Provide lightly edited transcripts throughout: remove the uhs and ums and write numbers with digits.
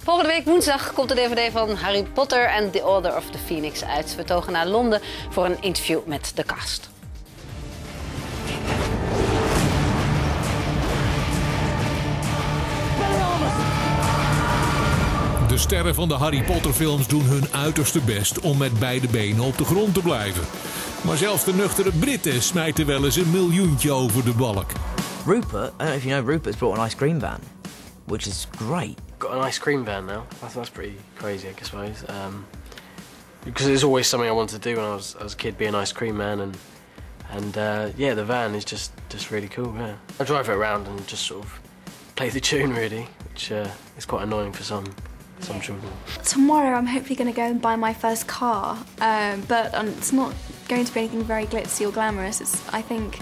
Volgende week woensdag komt de DVD van Harry Potter and the Order of the Phoenix uit. We togen naar Londen voor een interview met de cast. De sterren van de Harry Potter films doen hun uiterste best om met beide benen op de grond te blijven. Maar zelfs de nuchtere Britten smijten wel eens een miljoentje over de balk. Rupert, I don't know if you know, Rupert's brought an ice cream van, which is great. Got an ice cream van now. That's pretty crazy, I suppose. Because it's always something I wanted to do when I was a kid, be an ice cream man, and yeah, the van is just really cool. Yeah, I drive it around and just sort of play the tune really, which is quite annoying for some children. Tomorrow I'm hopefully going to go and buy my first car, but it's not going to be anything very glitzy or glamorous. I think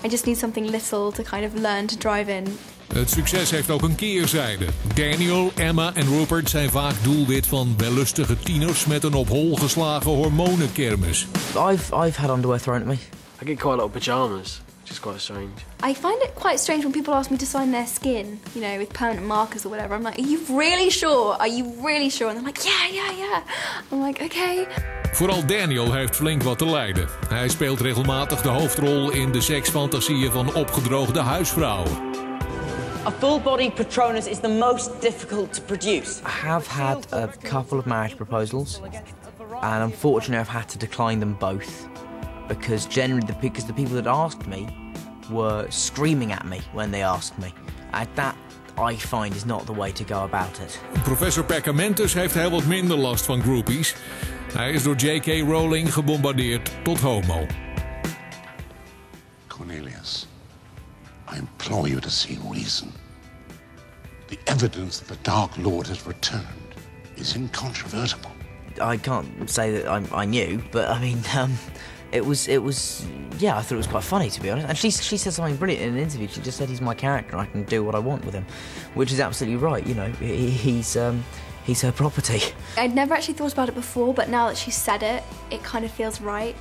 I just need something little to kind of learn to drive in. Het succes heeft ook een keerzijde. Daniel, Emma en Rupert zijn vaak doelwit van wellustige tieners met een op hol geslagen hormonenkermis. I've had underwear thrown at me. I get quite a lot of pajamas, which is quite strange. I find it quite strange when people ask me to sign their skin, you know, with permanent markers or whatever. I'm like, are you really sure? Are you really sure? And they're like, yeah. I'm like, okay. Vooral Daniel heeft flink wat te lijden. Hij speelt regelmatig de hoofdrol in de seksfantasieën van opgedroogde huisvrouwen. A full-body Patronus is the most difficult to produce. I have had a couple of marriage proposals, and unfortunately I've had to decline them both. Because the people that asked me were screaming at me when they asked me. That, I find, is not the way to go about it. Professor Perkamentus heeft heel wat minder last van groupies. Hij is door J.K. Rowling gebombardeerd tot homo. Cornelius, I implore you to see reason. The evidence that the Dark Lord has returned is incontrovertible. I can't say that I knew, but I mean, it was, yeah, I thought it was quite funny, to be honest. And she said something brilliant in an interview. She just said he's my character and I can do what I want with him, which is absolutely right, you know. He's her property. I'd never actually thought about it before, but now that she said it, it kind of feels right.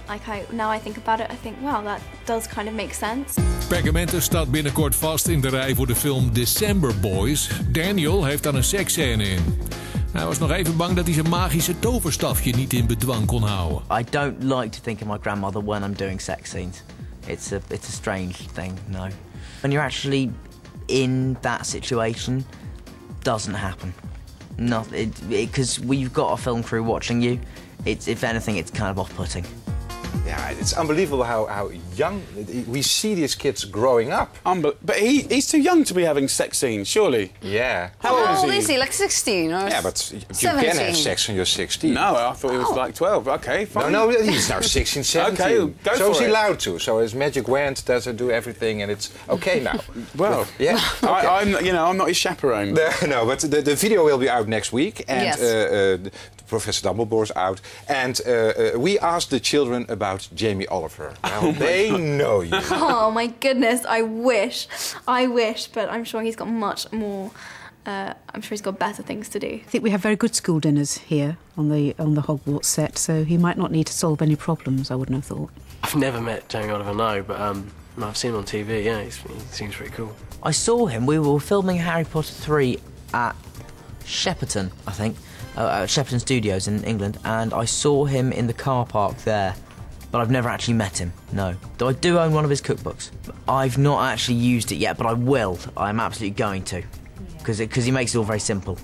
Now I think about it, I think, wow, that does kind of make sense. Perkamentus staat binnenkort vast in de rij voor de film December Boys. Daniel heeft daar een seksscène in. Hij was nog even bang dat hij zijn magische toverstafje niet in bedwang kon houden. I don't like to think of my grandmother when I'm doing sex scenes. It's a strange thing, no. When you're actually in that situation, doesn't happen. Because we've got a film crew watching you. If anything, it's kind of off-putting. Yeah, it's unbelievable how young we see these kids growing up. But he's too young to be having sex scenes, surely. Yeah. How old is he? Like 16 or Yeah, but 17? You can have sex when you're 16. No, I thought he was like 12. Okay, fine. No, he's now 16, 17. Okay, go so for is he it. allowed to? So his magic wand doesn't do everything, and it's okay now. Well, yeah. Okay. I'm not his chaperone. No, but the video will be out next week, and yes. Professor Dumbledore's out, and we asked the children about Jamie Oliver. Well, they know you. Oh my goodness, I wish, but I'm sure he's got much more. I'm sure he's got better things to do. I think we have very good school dinners here on the Hogwarts set, so he might not need to solve any problems, I wouldn't have thought. I've never met Jamie Oliver, no, but I've seen him on TV. Yeah, he seems pretty cool. I saw him. We were filming Harry Potter 3 at Shepperton, I think. Shepperton Studios in England, and I saw him in the car park there, but I've never actually met him, no. Though I do own one of his cookbooks. I've not actually used it yet, but I will. I'm absolutely going to, because he makes it all very simple.